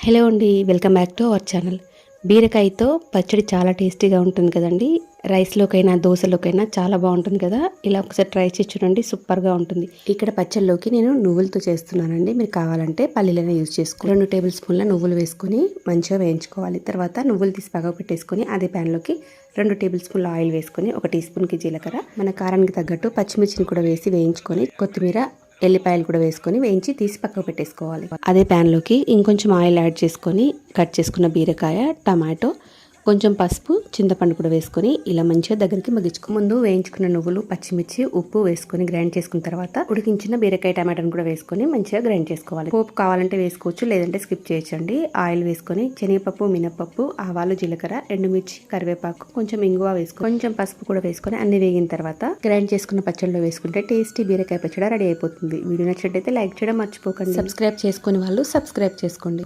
Hello అండి, welcome back to our channel. బీరకాయతో పచ్చడి చాలా టేస్టీగా ఉంటుంది కదండి. రైస్లోకైనా దోశలోకైనా చాలా బాగుంటుంది కదా. ఇలా ఒకసారి ట్రై చేసి చూడండి, సూపర్గా ఉంటుంది. ఇక్కడ పచ్చళ్ళలోకి నేను నువ్వులతో చేస్తున్నానండి. మీరు కావాలంటే పల్లీలను యూజ్ చేసుకోండి. 2 టేబుల్ స్పూన్ల నువ్వులు వేసుకొని మంచిగా వేయించుకోవాలి. తర్వాత నువ్వులు తీసి పక్కకు పెట్టేసుకొని అదే ప్యాన్లోకి 2 టేబుల్ స్పూన్ల ఆయిల్ వేసుకొని 1 టీ స్పూన్కి జీలకర్ర, మన కారానికి తగ్గట్టు పచ్చిమిర్చిని కూడా వేసి వేయించుకొని కొత్తిమీర, ఎల్లిపాయలు కూడా వేసుకొని వేయించి తీసి పక్కకు పెట్టేసుకోవాలి. అదే ప్యాన్లోకి ఇంకొంచెం ఆయిల్ యాడ్ చేసుకొని కట్ చేసుకున్న బీరకాయ, టమాటో, కొంచెం పసుపు, చింతపండు కూడా వేసుకొని ఇలా మంచిగా దగ్గరికి మగ్గించుకో. ముందు వేయించుకున్న నువ్వులు, పచ్చిమిర్చి, ఉప్పు వేసుకొని గ్రైండ్ చేసుకున్న తర్వాత ఉడికించిన బీరకాయ, టమాటాను కూడా వేసుకొని మంచిగా గ్రైండ్ చేసుకోవాలి. పోపు కావాలంటే వేసుకోవచ్చు, లేదంటే స్కిప్ చేయొచ్చండి. ఆయిల్ వేసుకొని శనగపప్పు, మినపప్పు, ఆవాలు, జీలకర్ర, ఎండుమిర్చి, కరివేపాకు, కొంచెం ఇంగువ వేసుకొని కొంచెం పసుపు కూడా వేసుకొని అన్ని వేగిన తర్వాత గ్రైండ్ చేసుకున్న పచ్చడిలో వేసుకుంటే టేస్టీ బీరకాయ పచ్చడి రెడీ అయిపోతుంది. వీడియో నచ్చినట్టయితే లైక్ చేయడం మర్చిపోకండి. సబ్స్క్రైబ్ చేసుకుని వాళ్ళు సబ్స్క్రైబ్ చేసుకోండి.